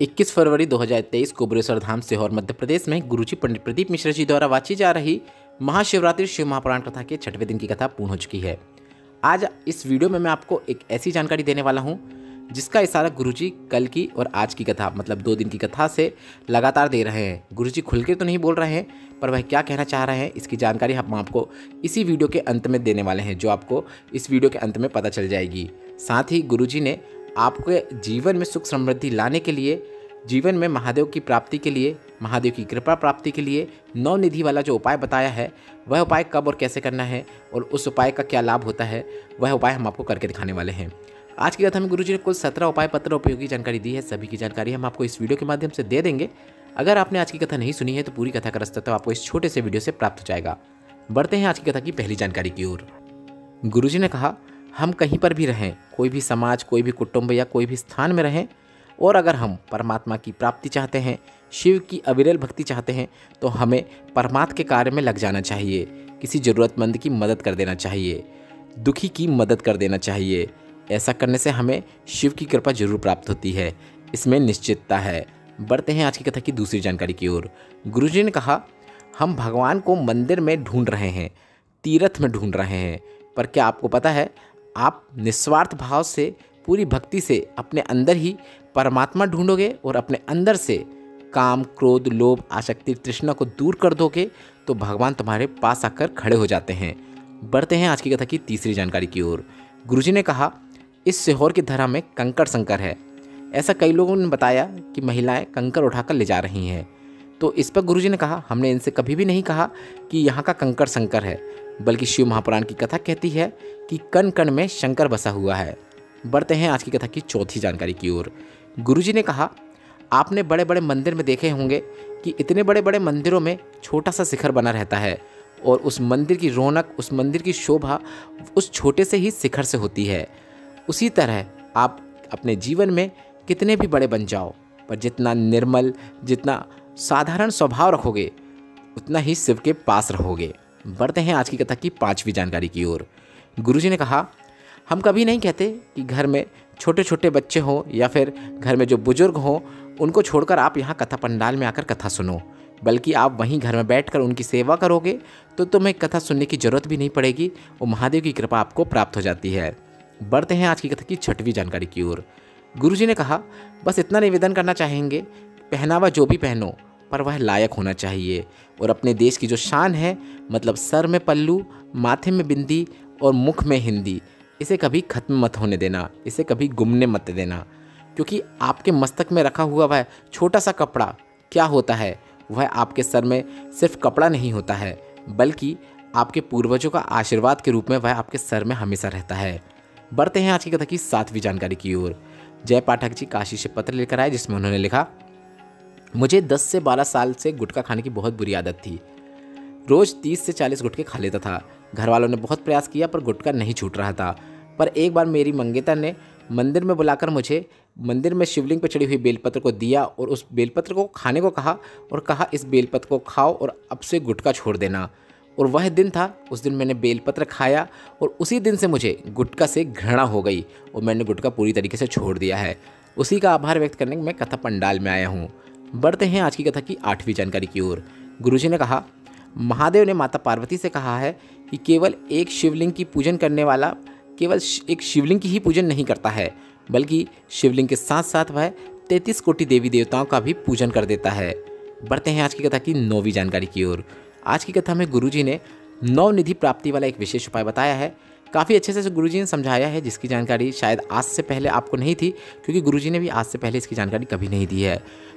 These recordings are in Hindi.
21 फरवरी 2023 को बुरेश्वर धाम सीहोर मध्य प्रदेश में गुरुजी पंडित प्रदीप मिश्र जी द्वारा वाची जा रही महाशिवरात्रि शिव महापुराण कथा के 6वें दिन की कथा पूर्ण हो चुकी है। आज इस वीडियो में मैं आपको एक ऐसी जानकारी देने वाला हूं जिसका इशारा गुरुजी कल की और आज की कथा मतलब 2 दिन की कथा से लगातार दे रहे हैं। गुरुजी खुलकर तो नहीं बोल रहे हैं, पर वह क्या कहना चाह रहे हैं इसकी जानकारी हम आपको इसी वीडियो के अंत में देने वाले हैं, जो आपको इस वीडियो के अंत में पता चल जाएगी। साथ ही गुरुजी ने आपके जीवन में सुख समृद्धि लाने के लिए, जीवन में महादेव की प्राप्ति के लिए, महादेव की कृपा प्राप्ति के लिए नवनिधि वाला जो उपाय बताया है, वह उपाय कब और कैसे करना है और उस उपाय का क्या लाभ होता है, वह उपाय हम आपको करके दिखाने वाले हैं। आज की कथा में गुरुजी ने कुल 17 उपाय पत्र उपयोगी जानकारी दी है। सभी की जानकारी हम आपको इस वीडियो के माध्यम से दे देंगे। अगर आपने आज की कथा नहीं सुनी है तो पूरी कथा का रास्ता तो आपको इस छोटे से वीडियो से प्राप्त हो जाएगा। बढ़ते हैं आज की कथा की पहली जानकारी की ओर। गुरुजी ने कहा, हम कहीं पर भी रहें, कोई भी समाज, कोई भी कुटुंब या कोई भी स्थान में रहें, और अगर हम परमात्मा की प्राप्ति चाहते हैं, शिव की अविरल भक्ति चाहते हैं, तो हमें परमात्मा के कार्य में लग जाना चाहिए। किसी ज़रूरतमंद की मदद कर देना चाहिए, दुखी की मदद कर देना चाहिए। ऐसा करने से हमें शिव की कृपा जरूर प्राप्त होती है, इसमें निश्चितता है। बढ़ते हैं आज की कथा की दूसरी जानकारी की ओर। गुरुजी ने कहा, हम भगवान को मंदिर में ढूंढ रहे हैं, तीर्थ में ढूंढ रहे हैं, पर क्या आपको पता है, आप निस्वार्थ भाव से, पूरी भक्ति से अपने अंदर ही परमात्मा ढूंढोगे और अपने अंदर से काम, क्रोध, लोभ, आसक्ति, तृष्णा को दूर कर दोगे तो भगवान तुम्हारे पास आकर खड़े हो जाते हैं। बढ़ते हैं आज की कथा की तीसरी जानकारी की ओर। गुरुजी ने कहा, इस सीहोर की धरा में कंकड़ संकर है। ऐसा कई लोगों ने बताया कि महिलाएं कंकड़ उठाकर ले जा रही हैं। तो इस पर गुरुजी ने कहा, हमने इनसे कभी भी नहीं कहा कि यहाँ का कंकड़ संकर है, बल्कि शिव महापुराण की कथा कहती है कि कण कण में शंकर बसा हुआ है। बढ़ते हैं आज की कथा की चौथी जानकारी की ओर। गुरुजी ने कहा, आपने बड़े बड़े मंदिर में देखे होंगे कि इतने बड़े बड़े मंदिरों में छोटा सा शिखर बना रहता है और उस मंदिर की रौनक, उस मंदिर की शोभा उस छोटे से ही शिखर से होती है। उसी तरह आप अपने जीवन में कितने भी बड़े बन जाओ, पर जितना निर्मल, जितना साधारण स्वभाव रखोगे, उतना ही शिव के पास रहोगे। बढ़ते हैं आज की कथा की पांचवी जानकारी की ओर। गुरुजी ने कहा, हम कभी नहीं कहते कि घर में छोटे छोटे बच्चे हों या फिर घर में जो बुजुर्ग हों, उनको छोड़कर आप यहाँ कथा पंडाल में आकर कथा सुनो, बल्कि आप वहीं घर में बैठकर उनकी सेवा करोगे तो तुम्हें कथा सुनने की जरूरत भी नहीं पड़ेगी और महादेव की कृपा आपको प्राप्त हो जाती है। बढ़ते हैं आज की कथा की छठवीं जानकारी की ओर। गुरुजी ने कहा, बस इतना निवेदन करना चाहेंगे, पहनावा जो भी पहनो पर वह लायक होना चाहिए, और अपने देश की जो शान है, मतलब सर में पल्लू, माथे में बिंदी और मुख में हिंदी, इसे कभी खत्म मत होने देना, इसे कभी गुमने मत देना। क्योंकि आपके मस्तक में रखा हुआ वह छोटा सा कपड़ा क्या होता है, वह आपके सर में सिर्फ कपड़ा नहीं होता है, बल्कि आपके पूर्वजों का आशीर्वाद के रूप में वह आपके सर में हमेशा रहता है। बढ़ते हैं आज की कथा की सातवीं जानकारी की ओर। जय पाठक जी काशी से पत्र लेकर आए, जिसमें उन्होंने लिखा, मुझे 10 से 12 साल से गुटखा खाने की बहुत बुरी आदत थी। रोज 30 से 40 गुटखे खा लेता था। घर वालों ने बहुत प्रयास किया पर गुटखा नहीं छूट रहा था। पर एक बार मेरी मंगेतर ने मंदिर में बुलाकर मुझे मंदिर में शिवलिंग पर चढ़ी हुई बेलपत्र को दिया और उस बेलपत्र को खाने को कहा और कहा, इस बेलपत्र को खाओ और अब से गुटखा छोड़ देना। और वह दिन था, उस दिन मैंने बेलपत्र खाया और उसी दिन से मुझे गुटखा से घृणा हो गई और मैंने गुटखा पूरी तरीके से छोड़ दिया है। उसी का आभार व्यक्त करने मैं कथा पंडाल में आया हूँ। बढ़ते हैं आज की कथा की आठवीं जानकारी की ओर। गुरुजी ने कहा, महादेव ने माता पार्वती से कहा है कि केवल एक शिवलिंग की पूजन करने वाला केवल एक शिवलिंग की ही पूजन नहीं करता है, बल्कि शिवलिंग के साथ साथ वह 33 कोटि देवी देवताओं का भी पूजन कर देता है। बढ़ते हैं आज की कथा की 9वीं जानकारी की ओर। आज की कथा में गुरुजी ने नवनिधि प्राप्ति वाला एक विशेष उपाय बताया है। काफ़ी अच्छे से गुरुजी ने समझाया है, जिसकी जानकारी शायद आज से पहले आपको नहीं थी, क्योंकि गुरुजी ने भी आज से पहले इसकी जानकारी कभी नहीं दी है।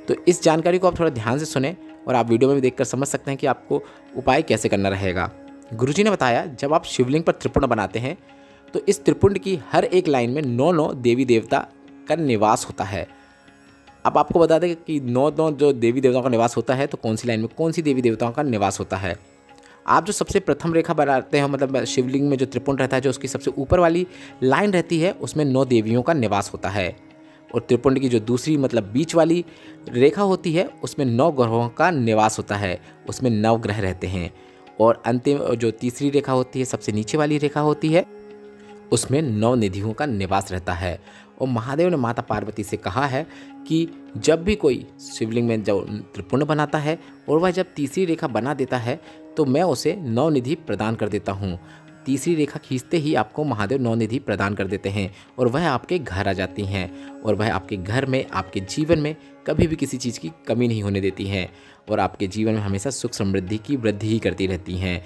तो इस जानकारी को आप थोड़ा ध्यान से सुने और आप वीडियो में भी देखकर समझ सकते हैं कि आपको उपाय कैसे करना रहेगा। गुरुजी ने बताया, जब आप शिवलिंग पर त्रिपुंड बनाते हैं तो इस त्रिपुंड की हर एक लाइन में 9 देवी देवता का निवास होता है। अब आपको बता दें कि 9 जो देवी देवताओं का निवास होता है, तो कौन सी लाइन में कौन सी देवी देवताओं का निवास होता है। आप जो सबसे प्रथम रेखा बनाते हैं, मतलब शिवलिंग में जो त्रिपुंड रहता है, जो उसकी सबसे ऊपर वाली लाइन रहती है, उसमें 9 देवियों का निवास होता है। और त्रिपुंड की जो दूसरी मतलब बीच वाली रेखा होती है, उसमें 9 ग्रहों का निवास होता है, उसमें 9 ग्रह रहते हैं। और अंतिम जो तीसरी रेखा होती है, सबसे नीचे वाली रेखा होती है, उसमें 9 निधियों का निवास रहता है। और महादेव ने माता पार्वती से कहा है कि जब भी कोई शिवलिंग में जो त्रिपुंड बनाता है और वह जब तीसरी रेखा बना देता है तो मैं उसे 9 निधि प्रदान कर देता हूँ। तीसरी रेखा खींचते ही आपको महादेव 9 निधि प्रदान कर देते हैं और वह आपके घर आ जाती हैं और वह आपके घर में, आपके जीवन में कभी भी किसी चीज़ की कमी नहीं होने देती हैं और आपके जीवन में हमेशा सुख समृद्धि की वृद्धि ही करती रहती हैं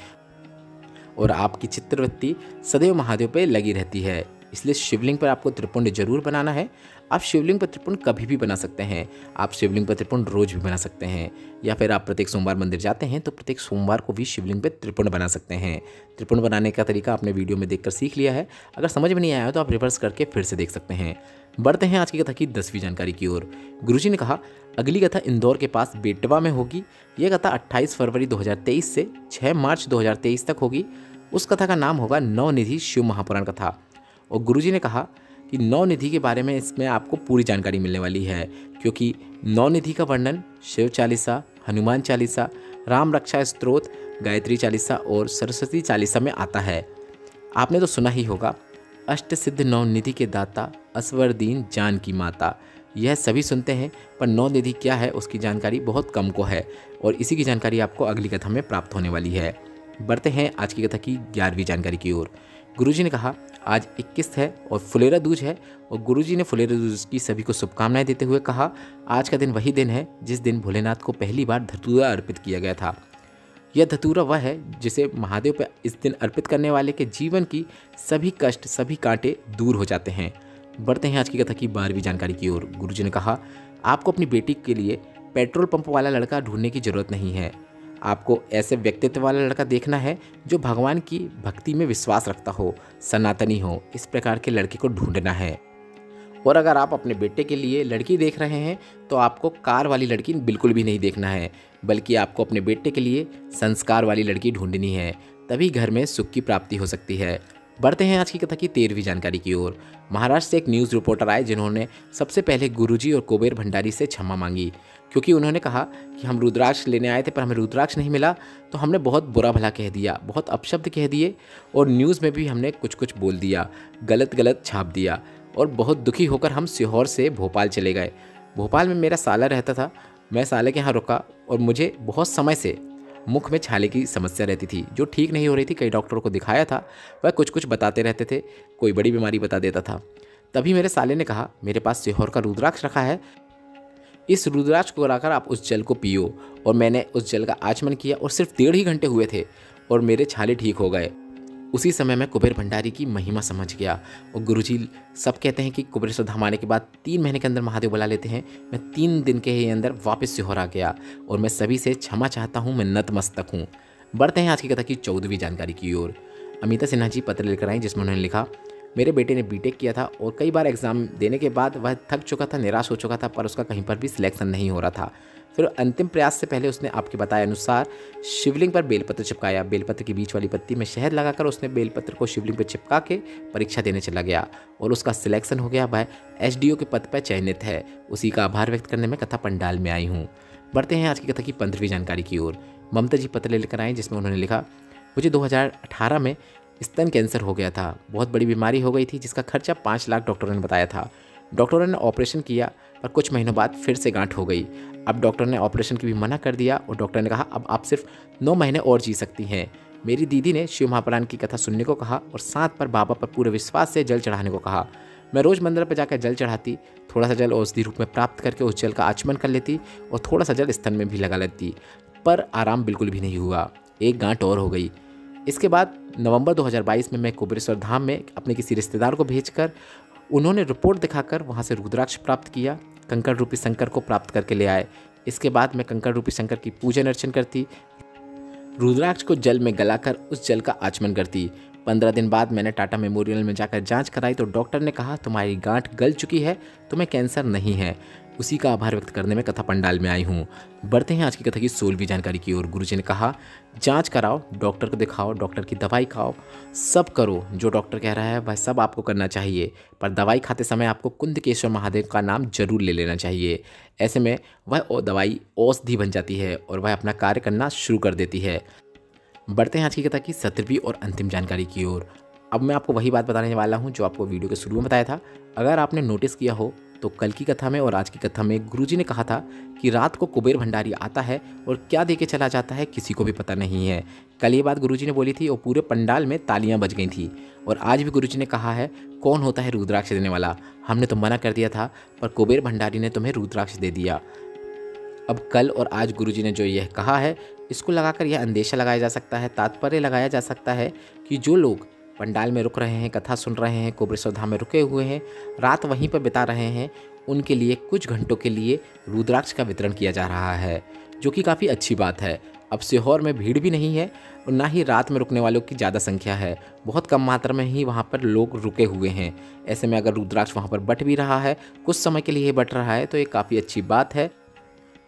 और आपकी चित्तवृत्ति सदैव महादेव पर लगी रहती है। इसलिए शिवलिंग पर आपको त्रिपुंड जरूर बनाना है। आप शिवलिंग पर त्रिपुंड कभी भी बना सकते हैं। आप शिवलिंग पर त्रिपुंड रोज भी बना सकते हैं या फिर आप प्रत्येक सोमवार मंदिर जाते हैं तो प्रत्येक सोमवार को भी शिवलिंग पर त्रिपुंड बना सकते हैं। त्रिपुंड बनाने का तरीका आपने वीडियो में देखकर सीख लिया है। अगर समझ में नहीं आया तो आप रिवर्स करके फिर से देख सकते हैं। बढ़ते हैं आज की कथा की 10वीं जानकारी की ओर। गुरुजी ने कहा अगली कथा इंदौर के पास बेटवा में होगी। यह कथा 28 फरवरी 2023 से 6 मार्च 2023 तक होगी। उस कथा का नाम होगा 9 निधि शिव महापुराण कथा। और गुरुजी ने कहा कि 9 निधि के बारे में इसमें आपको पूरी जानकारी मिलने वाली है क्योंकि 9 निधि का वर्णन शिव चालीसा, हनुमान चालीसा, राम रक्षा स्तोत्र, गायत्री चालीसा और सरस्वती चालीसा में आता है। आपने तो सुना ही होगा, अष्ट सिद्ध 9 निधि के दाता, असवर दीन जान की माता। यह सभी सुनते हैं पर 9 निधि क्या है उसकी जानकारी बहुत कम को है और इसी की जानकारी आपको अगली कथा में प्राप्त होने वाली है। बढ़ते हैं आज की कथा की 11वीं जानकारी की ओर। गुरुजी ने कहा आज 21 है और फुलेरा दूज है और गुरुजी ने फुलेरा दूज की सभी को शुभकामनाएं देते हुए कहा आज का दिन वही दिन है जिस दिन भोलेनाथ को पहली बार धतूरा अर्पित किया गया था। यह धतूरा वह है जिसे महादेव पर इस दिन अर्पित करने वाले के जीवन की सभी कष्ट, सभी कांटे दूर हो जाते हैं। बढ़ते हैं आज की कथा की 12वीं जानकारी की ओर। गुरुजी ने कहा आपको अपनी बेटी के लिए पेट्रोल पंप वाला लड़का ढूंढने की जरूरत नहीं है। आपको ऐसे व्यक्तित्व वाला लड़का देखना है जो भगवान की भक्ति में विश्वास रखता हो, सनातनी हो। इस प्रकार के लड़के को ढूंढना है। और अगर आप अपने बेटे के लिए लड़की देख रहे हैं तो आपको कार वाली लड़की बिल्कुल भी नहीं देखना है, बल्कि आपको अपने बेटे के लिए संस्कार वाली लड़की ढूंढनी है। तभी घर में सुख की प्राप्ति हो सकती है। बढ़ते हैं आज की कथा की 13वीं जानकारी की ओर। महाराष्ट्र से एक न्यूज़ रिपोर्टर आए जिन्होंने सबसे पहले गुरुजी और कुबेर भंडारी से क्षमा मांगी क्योंकि उन्होंने कहा कि हम रुद्राक्ष लेने आए थे पर हमें रुद्राक्ष नहीं मिला तो हमने बहुत बुरा भला कह दिया, बहुत अपशब्द कह दिए और न्यूज़ में भी हमने कुछ कुछ बोल दिया, गलत छाप दिया और बहुत दुखी होकर हम सीहोर से भोपाल चले गए। भोपाल में मेरा साला रहता था। मैं साले के यहाँ रुका और मुझे बहुत समय से मुख में छाले की समस्या रहती थी जो ठीक नहीं हो रही थी। कई डॉक्टरों को दिखाया था, वह कुछ कुछ बताते रहते थे, कोई बड़ी बीमारी बता देता था। तभी मेरे साले ने कहा मेरे पास सीहोर का रुद्राक्ष रखा है, इस रुद्राक्ष को लाकर आप उस जल को पियो। और मैंने उस जल का आचमन किया और सिर्फ 1.5 ही घंटे हुए थे और मेरे छाले ठीक हो गए। उसी समय मैं कुबेर भंडारी की महिमा समझ गया। और गुरुजी सब कहते हैं कि कुबेरेश्वर धाम आने के बाद 3 महीने के अंदर महादेव बुला लेते हैं। मैं 3 दिन के ही अंदर वापस सीहोर आ गया और मैं सभी से क्षमा चाहता हूँ, मैं नतमस्तक हूँ। बढ़ते हैं आज की कथा की 14वीं जानकारी की ओर। अमिता सिन्हा जी पत्र लेकर आई जिसमें उन्होंने लिखा मेरे बेटे ने बीटेक किया था और कई बार एग्ज़ाम देने के बाद वह थक चुका था, निराश हो चुका था पर उसका कहीं पर भी सिलेक्शन नहीं हो रहा था। फिर अंतिम प्रयास से पहले उसने आपके बताए अनुसार शिवलिंग पर बेलपत्र चिपकाया। बेलपत्र की बीच वाली पत्ती में शहद लगाकर उसने बेलपत्र को शिवलिंग पर चिपका के परीक्षा देने चला गया और उसका सिलेक्शन हो गया। वह SDO के पद पर चयनित है। उसी का आभार व्यक्त करने में कथा पंडाल में आई हूँ। बढ़ते हैं आज की कथा की 15वीं जानकारी की ओर। ममता जी पत्र लेकर आए जिसमें उन्होंने लिखा मुझे 2018 में स्तन कैंसर हो गया था। बहुत बड़ी बीमारी हो गई थी जिसका खर्चा 5 लाख डॉक्टरों ने बताया था। डॉक्टरों ने ऑपरेशन किया पर कुछ महीनों बाद फिर से गांठ हो गई। अब डॉक्टर ने ऑपरेशन की भी मना कर दिया और डॉक्टर ने कहा अब आप सिर्फ 9 महीने और जी सकती हैं। मेरी दीदी ने शिव महापुराण की कथा सुनने को कहा और साथ पर बाबा पर पूरे विश्वास से जल चढ़ाने को कहा। मैं रोज़ मंदिर पर जाकर जल चढ़ाती, थोड़ा सा जल औषधि रूप में प्राप्त करके उस जल का आचमन कर लेती और थोड़ा सा जल स्तन में भी लगा लेती, पर आराम बिल्कुल भी नहीं हुआ। एक गांठ और हो गई। इसके बाद नवंबर 2022 में मैं कुबेरेश्वर धाम में अपने किसी रिश्तेदार को भेजकर उन्होंने रिपोर्ट दिखाकर वहाँ से रुद्राक्ष प्राप्त किया। कंकड़ रूपी शंकर को प्राप्त करके ले आए। इसके बाद मैं कंकड़ रूपी शंकर की पूजन अर्चन करती, रुद्राक्ष को जल में गलाकर उस जल का आचमन करती। 15 दिन बाद मैंने टाटा मेमोरियल में जाकर जांच कराई तो डॉक्टर ने कहा तुम्हारी गांठ गल चुकी है, तुम्हें कैंसर नहीं है। उसी का आभार व्यक्त करने में कथा पंडाल में आई हूँ। बढ़ते हैं आज की कथा की 16वीं जानकारी की ओर। गुरुजी ने कहा जांच कराओ, डॉक्टर को दिखाओ, डॉक्टर की दवाई खाओ, सब करो जो डॉक्टर कह रहा है वह सब आपको करना चाहिए, पर दवाई खाते समय आपको कुंदकेश्वर महादेव का नाम जरूर ले लेना चाहिए। ऐसे में वह दवाई औषधि बन जाती है और वह अपना कार्य करना शुरू कर देती है। बढ़ते हैं आज की कथा की 17वीं और अंतिम जानकारी की ओर। अब मैं आपको वही बात बताने वाला हूँ जो आपको वीडियो के शुरू में बताया था। अगर आपने नोटिस किया हो तो कल की कथा में और आज की कथा में गुरुजी ने कहा था कि रात को कुबेर भंडारी आता है और क्या दे के चला जाता है किसी को भी पता नहीं है। कल ये बात गुरुजी ने बोली थी और पूरे पंडाल में तालियां बज गई थी। और आज भी गुरुजी ने कहा है कौन होता है रुद्राक्ष देने वाला। हमने तो मना कर दिया था पर कुबेर भंडारी ने तुम्हें रुद्राक्ष दे दिया। अब कल और आज गुरुजी ने जो यह कहा है इसको लगाकर यह अंदेशा लगाया जा सकता है, तात्पर्य लगाया जा सकता है कि जो लोग पंडाल में रुक रहे हैं, कथा सुन रहे हैं, कुबेरेश्वर धाम में रुके हुए हैं, रात वहीं पर बिता रहे हैं, उनके लिए कुछ घंटों के लिए रुद्राक्ष का वितरण किया जा रहा है, जो कि काफ़ी अच्छी बात है। अब सीहोर में भीड़ भी नहीं है और ना ही रात में रुकने वालों की ज़्यादा संख्या है, बहुत कम मात्रा में ही वहाँ पर लोग रुके हुए हैं। ऐसे में अगर रुद्राक्ष वहाँ पर बट भी रहा है, कुछ समय के लिए ही बट रहा है, तो ये काफ़ी अच्छी बात है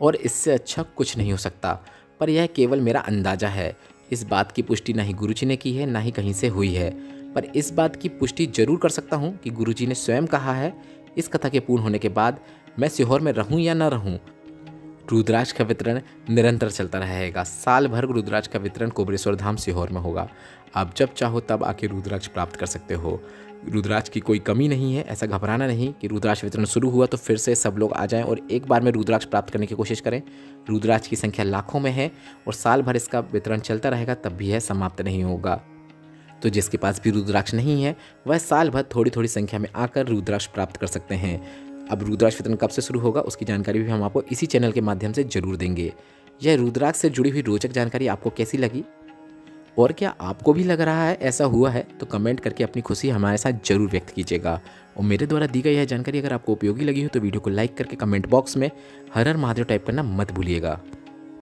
और इससे अच्छा कुछ नहीं हो सकता। पर यह केवल मेरा अंदाज़ा है, इस बात की पुष्टि ना ही गुरुजी ने की है ना ही कहीं से हुई है। पर इस बात की पुष्टि जरूर कर सकता हूँ कि गुरुजी ने स्वयं कहा है इस कथा के पूर्ण होने के बाद मैं सीहोर में रहूँ या ना रहूँ, रुद्राक्ष का वितरण निरंतर चलता रहेगा। साल भर रुद्राक्ष का वितरण कुबेरेश्वर धाम सीहोर में होगा। आप जब चाहो तब आके रुद्राक्ष प्राप्त कर सकते हो। रुद्राक्ष की कोई कमी नहीं है। ऐसा घबराना नहीं कि रुद्राक्ष वितरण शुरू हुआ तो फिर से सब लोग आ जाएं और एक बार में रुद्राक्ष प्राप्त करने की कोशिश करें। रुद्राक्ष की संख्या लाखों में है और साल भर इसका वितरण चलता रहेगा, तब भी यह समाप्त नहीं होगा। तो जिसके पास भी रुद्राक्ष नहीं है वह साल भर थोड़ी थोड़ी संख्या में आकर रुद्राक्ष प्राप्त कर सकते हैं। अब रुद्राक्ष वितरण कब से शुरू होगा उसकी जानकारी भी हम आपको इसी चैनल के माध्यम से जरूर देंगे। यह रुद्राक्ष से जुड़ी हुई रोचक जानकारी आपको कैसी लगी और क्या आपको भी लग रहा है ऐसा हुआ है, तो कमेंट करके अपनी खुशी हमारे साथ जरूर व्यक्त कीजिएगा। और मेरे द्वारा दी गई यह जानकारी अगर आपको उपयोगी लगी हो तो वीडियो को लाइक करके कमेंट बॉक्स में हर हर महादेव टाइप करना मत भूलिएगा।